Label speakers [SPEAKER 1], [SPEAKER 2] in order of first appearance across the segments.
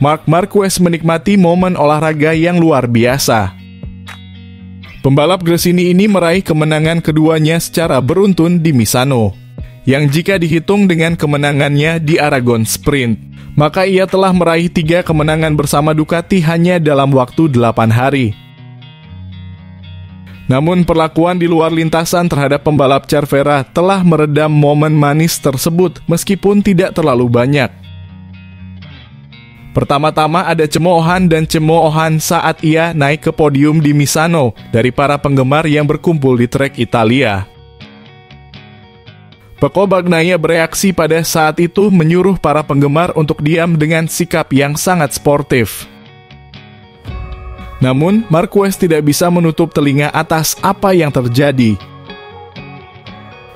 [SPEAKER 1] Marc Marquez menikmati momen olahraga yang luar biasa. Pembalap Gresini ini meraih kemenangan keduanya secara beruntun di Misano, yang jika dihitung dengan kemenangannya di Aragon Sprint, maka ia telah meraih 3 kemenangan bersama Ducati hanya dalam waktu 8 hari. Namun perlakuan di luar lintasan terhadap pembalap Cervera telah meredam momen manis tersebut meskipun tidak terlalu banyak. Pertama-tama ada cemoohan dan cemoohan saat ia naik ke podium di Misano dari para penggemar yang berkumpul di trek Italia. Pecco Bagnaia bereaksi pada saat itu menyuruh para penggemar untuk diam dengan sikap yang sangat sportif. Namun, Marquez tidak bisa menutup telinga atas apa yang terjadi.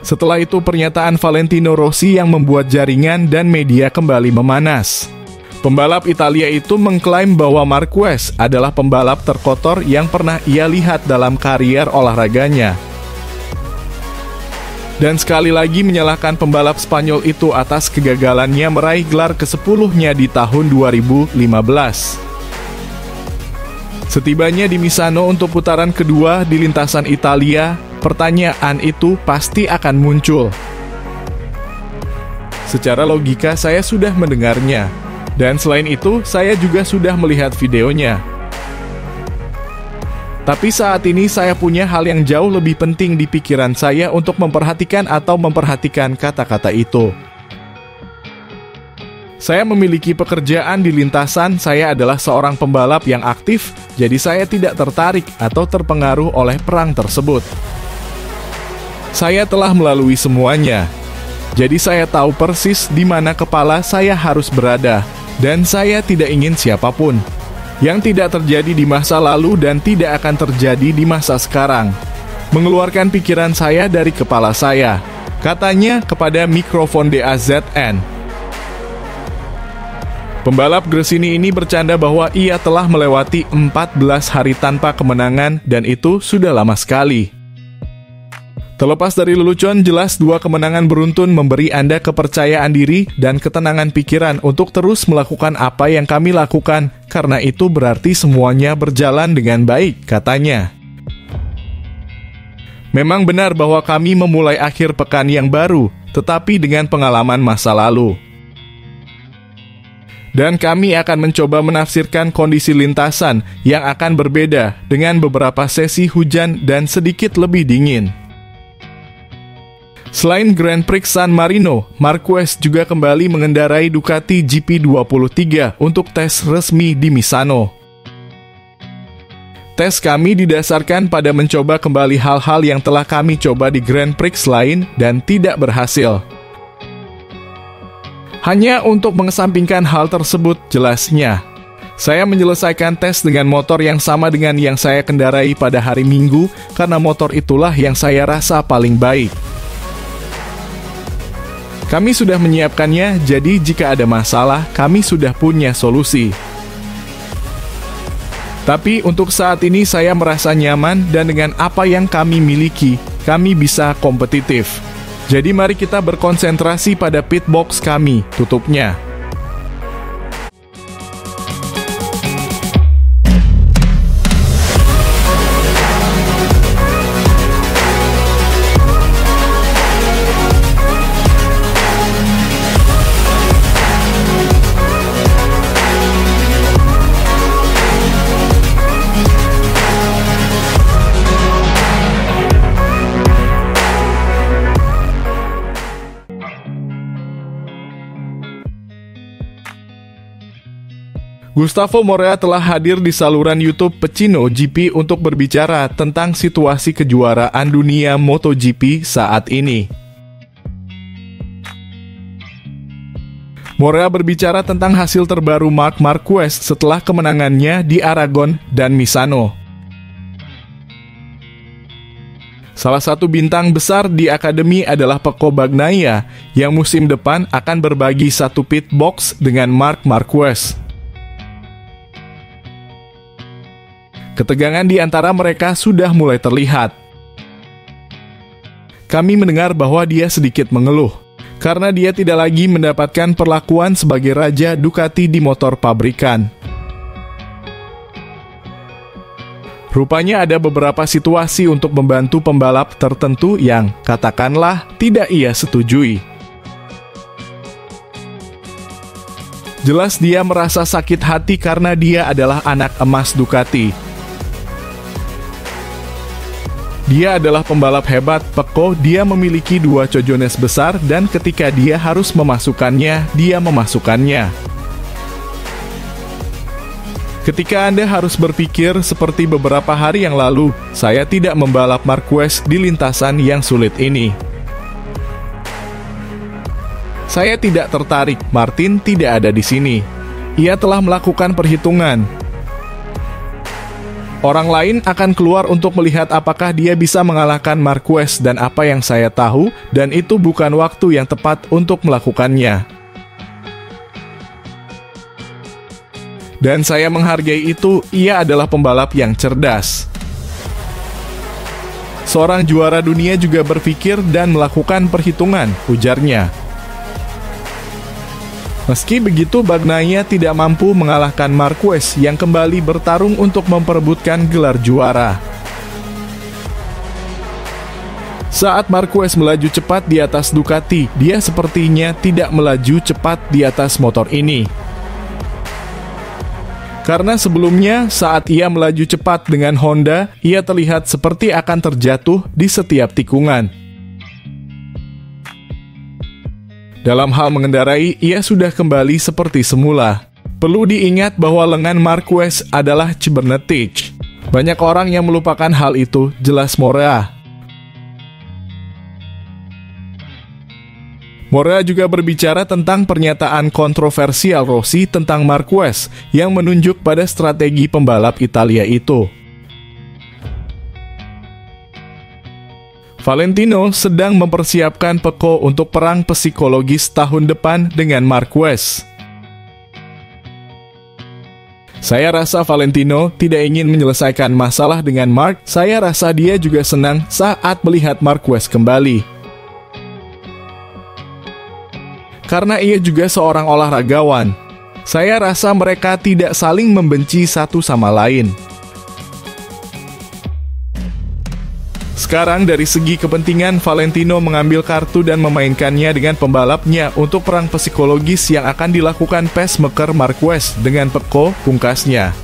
[SPEAKER 1] Setelah itu pernyataan Valentino Rossi yang membuat jaringan dan media kembali memanas. Pembalap Italia itu mengklaim bahwa Marquez adalah pembalap terkotor yang pernah ia lihat dalam karier olahraganya. Dan sekali lagi menyalahkan pembalap Spanyol itu atas kegagalannya meraih gelar ke-10-nya di tahun 2015. Setibanya di Misano untuk putaran kedua di lintasan Italia, pertanyaan itu pasti akan muncul. Secara logika saya sudah mendengarnya. Dan selain itu, saya juga sudah melihat videonya. Tapi saat ini saya punya hal yang jauh lebih penting di pikiran saya untuk memperhatikan kata-kata itu. Saya memiliki pekerjaan di lintasan, saya adalah seorang pembalap yang aktif, jadi saya tidak tertarik atau terpengaruh oleh perang tersebut. Saya telah melalui semuanya. Jadi saya tahu persis di mana kepala saya harus berada. Dan saya tidak ingin siapapun yang tidak terjadi di masa lalu dan tidak akan terjadi di masa sekarang mengeluarkan pikiran saya dari kepala saya, katanya kepada mikrofon DAZN. Pembalap Gresini ini bercanda bahwa ia telah melewati 14 hari tanpa kemenangan dan itu sudah lama sekali. Terlepas dari lelucon, jelas 2 kemenangan beruntun memberi Anda kepercayaan diri dan ketenangan pikiran untuk terus melakukan apa yang kami lakukan, karena itu berarti semuanya berjalan dengan baik, katanya. Memang benar bahwa kami memulai akhir pekan yang baru, tetapi dengan pengalaman masa lalu. Dan kami akan mencoba menafsirkan kondisi lintasan yang akan berbeda dengan beberapa sesi hujan dan sedikit lebih dingin. Selain Grand Prix San Marino, Marquez juga kembali mengendarai Ducati GP23 untuk tes resmi di Misano. Tes kami didasarkan pada mencoba kembali hal-hal yang telah kami coba di Grand Prix lain dan tidak berhasil. Hanya untuk mengesampingkan hal tersebut, jelasnya. Saya menyelesaikan tes dengan motor yang sama dengan yang saya kendarai pada hari Minggu karena motor itulah yang saya rasa paling baik. Kami sudah menyiapkannya, jadi jika ada masalah, kami sudah punya solusi. Tapi untuk saat ini saya merasa nyaman dan dengan apa yang kami miliki, kami bisa kompetitif. Jadi mari kita berkonsentrasi pada pitbox kami, tutupnya. Gustavo Morea telah hadir di saluran YouTube Pecino GP untuk berbicara tentang situasi kejuaraan dunia MotoGP saat ini. Morea berbicara tentang hasil terbaru Marc Marquez setelah kemenangannya di Aragon dan Misano. Salah satu bintang besar di akademi adalah Pecco Bagnaia yang musim depan akan berbagi satu pit box dengan Marc Marquez. Ketegangan di antara mereka sudah mulai terlihat. Kami mendengar bahwa dia sedikit mengeluh. karena dia tidak lagi mendapatkan perlakuan sebagai raja Ducati di motor pabrikan. Rupanya ada beberapa situasi untuk membantu pembalap tertentu yang, katakanlah, tidak ia setujui. Jelas dia merasa sakit hati karena dia adalah anak emas Ducati. Dia adalah pembalap hebat, Pecco. Dia memiliki 2 cojones besar dan ketika dia harus memasukkannya, dia memasukkannya. Ketika Anda harus berpikir seperti beberapa hari yang lalu, saya tidak membalap Marquez di lintasan yang sulit ini. Saya tidak tertarik, Martin tidak ada di sini. Ia telah melakukan perhitungan. Orang lain akan keluar untuk melihat apakah dia bisa mengalahkan Marquez dan apa yang saya tahu, dan itu bukan waktu yang tepat untuk melakukannya. Dan saya menghargai itu, ia adalah pembalap yang cerdas. Seorang juara dunia juga berpikir dan melakukan perhitungan, ujarnya. Meski begitu, Bagnaia tidak mampu mengalahkan Marquez yang kembali bertarung untuk memperebutkan gelar juara. Saat Marquez melaju cepat di atas Ducati, dia sepertinya tidak melaju cepat di atas motor ini. Karena sebelumnya, saat ia melaju cepat dengan Honda, ia terlihat seperti akan terjatuh di setiap tikungan. Dalam hal mengendarai, ia sudah kembali seperti semula. Perlu diingat bahwa lengan Marquez adalah cybernetic. Banyak orang yang melupakan hal itu, jelas Morea. Morea juga berbicara tentang pernyataan kontroversial Rossi tentang Marquez yang menunjuk pada strategi pembalap Italia itu. Valentino sedang mempersiapkan Pecco untuk perang psikologis tahun depan dengan Marquez. Saya rasa Valentino tidak ingin menyelesaikan masalah dengan Mark. Saya rasa dia juga senang saat melihat Marquez kembali. Karena ia juga seorang olahragawan. Saya rasa mereka tidak saling membenci satu sama lain. Sekarang dari segi kepentingan, Valentino mengambil kartu dan memainkannya dengan pembalapnya untuk perang psikologis yang akan dilakukan pacemaker Marquez dengan Pecco, pungkasnya.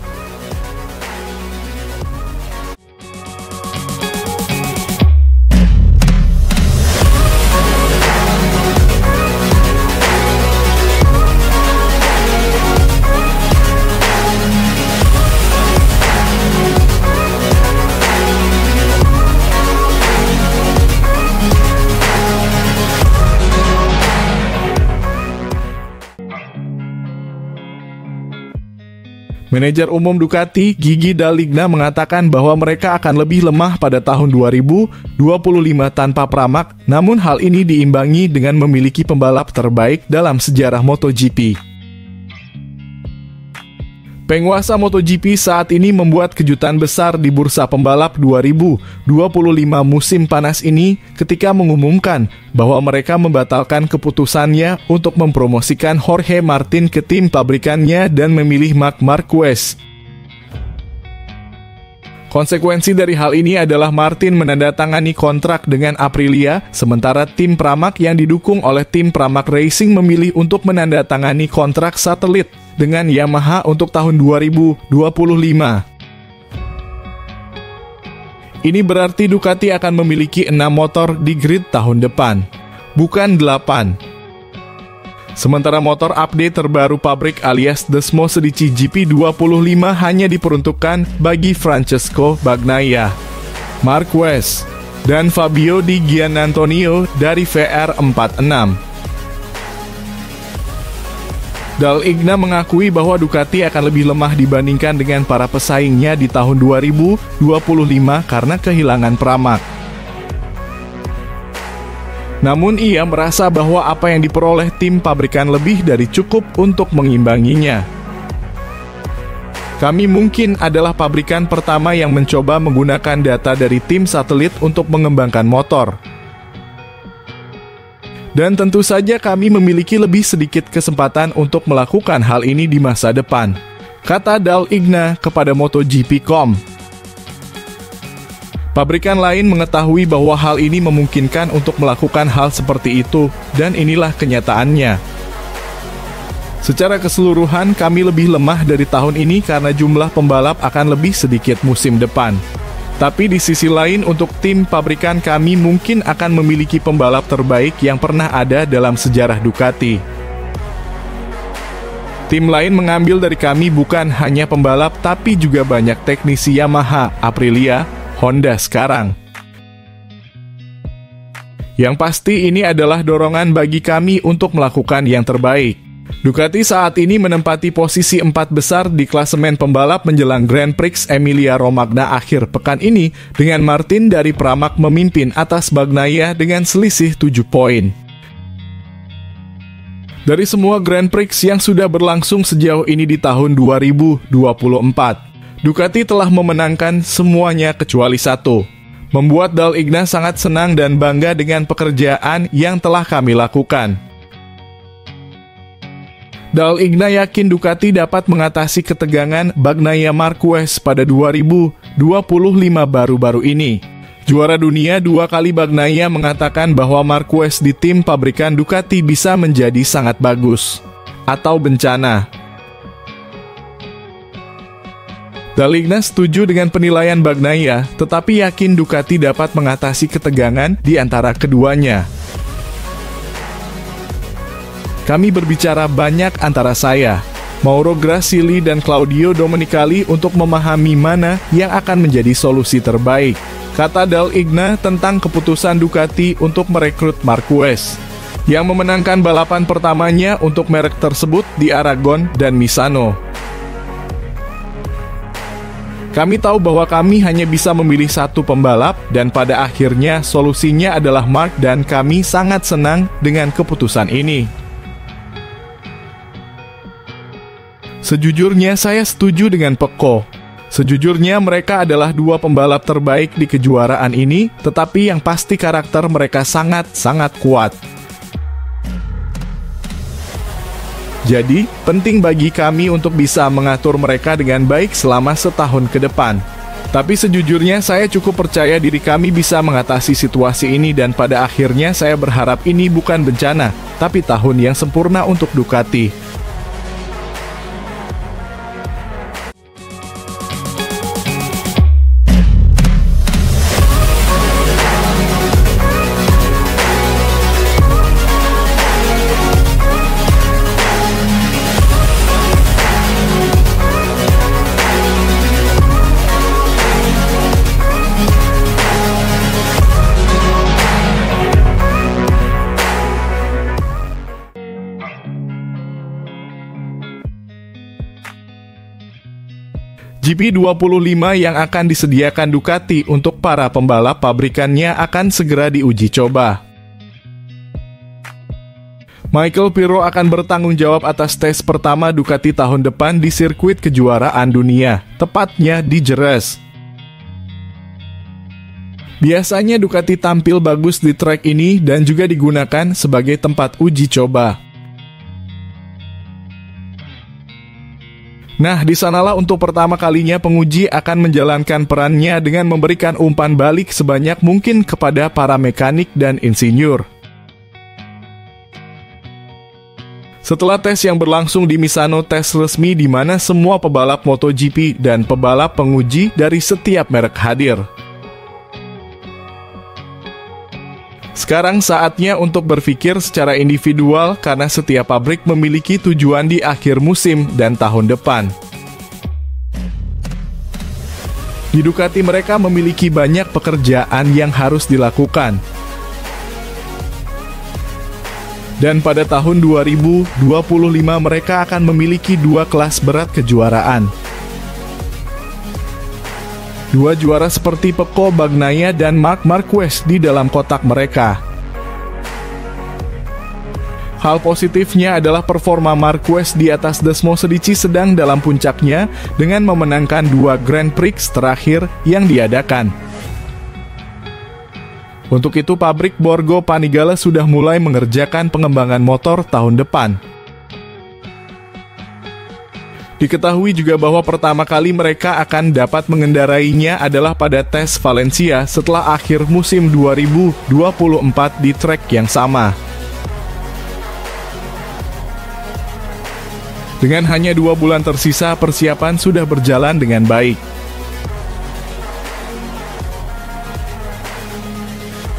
[SPEAKER 1] Manajer umum Ducati, Gigi Dall'Igna, mengatakan bahwa mereka akan lebih lemah pada tahun 2025 tanpa Pramac, namun hal ini diimbangi dengan memiliki pembalap terbaik dalam sejarah MotoGP. Penguasa MotoGP saat ini membuat kejutan besar di bursa pembalap 2025 musim panas ini ketika mengumumkan bahwa mereka membatalkan keputusannya untuk mempromosikan Jorge Martin ke tim pabrikannya dan memilih Marc Marquez. Konsekuensi dari hal ini adalah Martin menandatangani kontrak dengan Aprilia, sementara tim Pramac yang didukung oleh tim Pramac Racing memilih untuk menandatangani kontrak satelit dengan Yamaha untuk tahun 2025. Ini berarti Ducati akan memiliki 6 motor di grid tahun depan, bukan 8. Sementara motor update terbaru pabrik alias Desmo Sedici GP25 hanya diperuntukkan bagi Francesco Bagnaia, Marquez, dan Fabio Di Giannantonio dari VR46. Dall'Igna mengakui bahwa Ducati akan lebih lemah dibandingkan dengan para pesaingnya di tahun 2025 karena kehilangan Pramac. Namun ia merasa bahwa apa yang diperoleh tim pabrikan lebih dari cukup untuk mengimbanginya. Kami mungkin adalah pabrikan pertama yang mencoba menggunakan data dari tim satelit untuk mengembangkan motor. Dan tentu saja kami memiliki lebih sedikit kesempatan untuk melakukan hal ini di masa depan, kata Dale Igna kepada MotoGP.com. Pabrikan lain mengetahui bahwa hal ini memungkinkan untuk melakukan hal seperti itu, dan inilah kenyataannya. Secara keseluruhan, kami lebih lemah dari tahun ini karena jumlah pembalap akan lebih sedikit musim depan. Tapi di sisi lain, untuk tim pabrikan kami mungkin akan memiliki pembalap terbaik yang pernah ada dalam sejarah Ducati. Tim lain mengambil dari kami bukan hanya pembalap, tapi juga banyak teknisi Yamaha, Aprilia, Honda sekarang. Yang pasti ini adalah dorongan bagi kami untuk melakukan yang terbaik. Ducati saat ini menempati posisi 4 besar di klasemen pembalap menjelang Grand Prix Emilia-Romagna akhir pekan ini, dengan Martin dari Pramac memimpin atas Bagnaia dengan selisih 7 poin. Dari semua Grand Prix yang sudah berlangsung sejauh ini di tahun 2024, Ducati telah memenangkan semuanya kecuali satu, membuat Dale Igna sangat senang dan bangga dengan pekerjaan yang telah kami lakukan. Dale Igna yakin Ducati dapat mengatasi ketegangan Bagnaia Marquez pada 2025 baru-baru ini. Juara dunia 2 kali Bagnaia mengatakan bahwa Marquez di tim pabrikan Ducati bisa menjadi sangat bagus atau bencana. Dale Igna setuju dengan penilaian Bagnaia, tetapi yakin Ducati dapat mengatasi ketegangan di antara keduanya. Kami berbicara banyak antara saya, Mauro Gracili dan Claudio Domenicali untuk memahami mana yang akan menjadi solusi terbaik, kata Dale Igna tentang keputusan Ducati untuk merekrut Marquez, yang memenangkan balapan pertamanya untuk merek tersebut di Aragon dan Misano. Kami tahu bahwa kami hanya bisa memilih satu pembalap, dan pada akhirnya solusinya adalah Mark, dan kami sangat senang dengan keputusan ini. Sejujurnya saya setuju dengan Pecco. Sejujurnya mereka adalah 2 pembalap terbaik di kejuaraan ini, tetapi yang pasti karakter mereka sangat-sangat kuat. Jadi, penting bagi kami untuk bisa mengatur mereka dengan baik selama setahun ke depan. Tapi sejujurnya saya cukup percaya diri kami bisa mengatasi situasi ini, dan pada akhirnya saya berharap ini bukan bencana, tapi tahun yang sempurna untuk Ducati. GP25 yang akan disediakan Ducati untuk para pembalap pabrikannya akan segera diuji coba. Michael Pirro akan bertanggung jawab atas tes pertama Ducati tahun depan di sirkuit kejuaraan dunia, tepatnya di Jerez. Biasanya Ducati tampil bagus di trek ini dan juga digunakan sebagai tempat uji coba. Nah, di sanalah untuk pertama kalinya penguji akan menjalankan perannya dengan memberikan umpan balik sebanyak mungkin kepada para mekanik dan insinyur. Setelah tes yang berlangsung di Misano, tes resmi di mana semua pebalap MotoGP dan pebalap penguji dari setiap merek hadir. Sekarang saatnya untuk berpikir secara individual karena setiap pabrik memiliki tujuan di akhir musim dan tahun depan. Di Ducati mereka memiliki banyak pekerjaan yang harus dilakukan. Dan pada tahun 2025 mereka akan memiliki 2 kelas berat kejuaraan. 2 juara seperti Pecco, Bagnaia, dan Marc Marquez di dalam kotak mereka. Hal positifnya adalah performa Marquez di atas Desmo Sedici sedang dalam puncaknya dengan memenangkan 2 Grand Prix terakhir yang diadakan. Untuk itu, pabrik Borgo Panigale sudah mulai mengerjakan pengembangan motor tahun depan. Diketahui juga bahwa pertama kali mereka akan dapat mengendarainya adalah pada tes Valencia setelah akhir musim 2024 di trek yang sama. Dengan hanya 2 bulan tersisa, persiapan sudah berjalan dengan baik.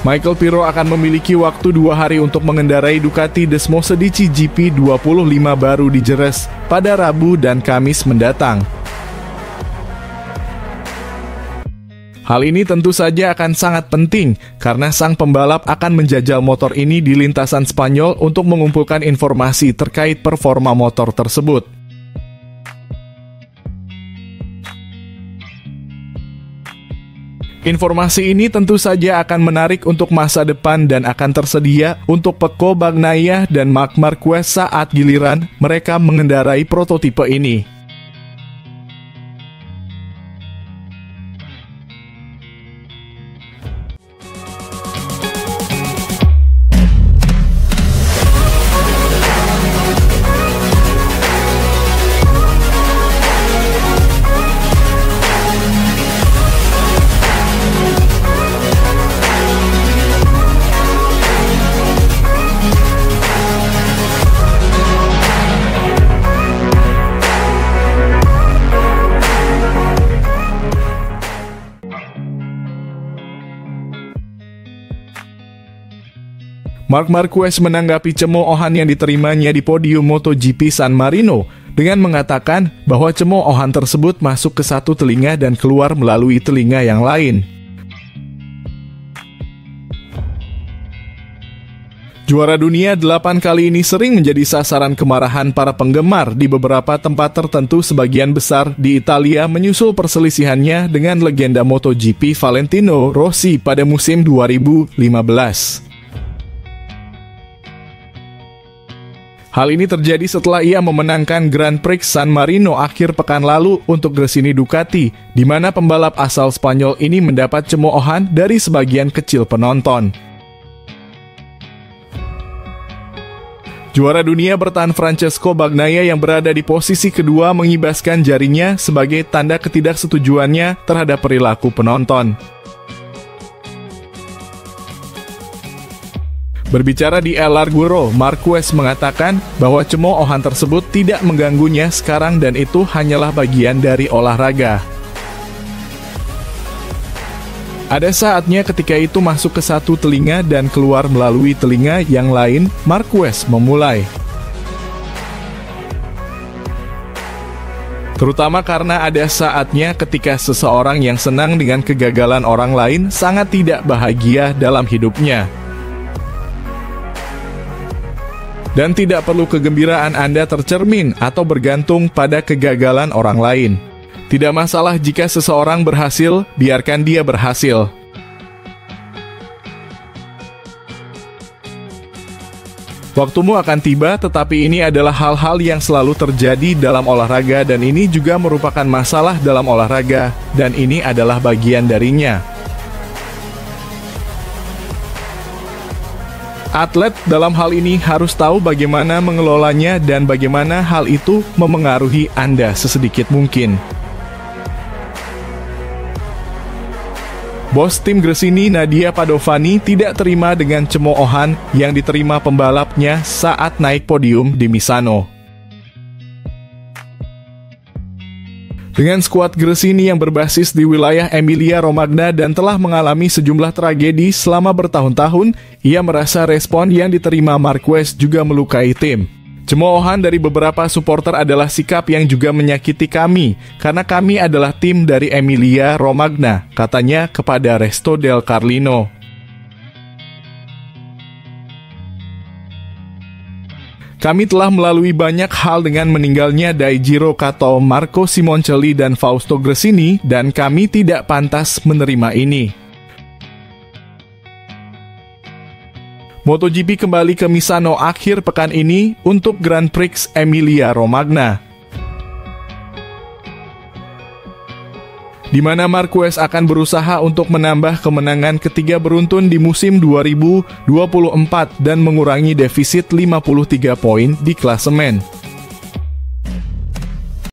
[SPEAKER 1] Michael Pirro akan memiliki waktu 2 hari untuk mengendarai Ducati Desmosedici GP 25 baru di Jerez pada Rabu dan Kamis mendatang. Hal ini tentu saja akan sangat penting karena sang pembalap akan menjajal motor ini di lintasan Spanyol untuk mengumpulkan informasi terkait performa motor tersebut. Informasi ini tentu saja akan menarik untuk masa depan dan akan tersedia untuk Pecco Bagnaia dan Marc Marquez saat giliran mereka mengendarai prototipe ini. Marc Marquez menanggapi cemoohan yang diterimanya di podium MotoGP San Marino dengan mengatakan bahwa cemoohan tersebut masuk ke satu telinga dan keluar melalui telinga yang lain. Juara dunia 8 kali ini sering menjadi sasaran kemarahan para penggemar di beberapa tempat tertentu, sebagian besar di Italia, menyusul perselisihannya dengan legenda MotoGP Valentino Rossi pada musim 2015. Hal ini terjadi setelah ia memenangkan Grand Prix San Marino akhir pekan lalu untuk Gresini Ducati, di mana pembalap asal Spanyol ini mendapat cemoohan dari sebagian kecil penonton. Juara dunia bertahan Francesco Bagnaia yang berada di posisi kedua mengibaskan jarinya sebagai tanda ketidaksetujuannya terhadap perilaku penonton. Berbicara di El Larguro, Marquez mengatakan bahwa cemoohan tersebut tidak mengganggunya sekarang dan itu hanyalah bagian dari olahraga. Ada saatnya ketika itu masuk ke satu telinga dan keluar melalui telinga yang lain, Marquez memulai. Terutama karena ada saatnya ketika seseorang yang senang dengan kegagalan orang lain sangat tidak bahagia dalam hidupnya. Dan tidak perlu kegembiraan Anda tercermin atau bergantung pada kegagalan orang lain. Tidak masalah jika seseorang berhasil, biarkan dia berhasil. Waktumu akan tiba, tetapi ini adalah hal-hal yang selalu terjadi dalam olahraga dan ini juga merupakan masalah dalam olahraga, dan ini adalah bagian darinya. Atlet dalam hal ini harus tahu bagaimana mengelolanya dan bagaimana hal itu memengaruhi Anda sesedikit mungkin. Bos tim Gresini Nadia Padovani tidak terima dengan cemoohan yang diterima pembalapnya saat naik podium di Misano. Dengan skuad Gresini yang berbasis di wilayah Emilia-Romagna dan telah mengalami sejumlah tragedi selama bertahun-tahun, ia merasa respon yang diterima Marquez juga melukai tim. Cemoohan dari beberapa supporter adalah sikap yang juga menyakiti kami, karena kami adalah tim dari Emilia-Romagna, katanya kepada Resto del Carlino. Kami telah melalui banyak hal dengan meninggalnya Daijiro Kato, Marco Simoncelli, dan Fausto Gresini, dan kami tidak pantas menerima ini. MotoGP kembali ke Misano akhir pekan ini untuk Grand Prix Emilia-Romagna. di mana Marquez akan berusaha untuk menambah kemenangan ketiga beruntun di musim 2024 dan mengurangi defisit 53 poin di klasemen.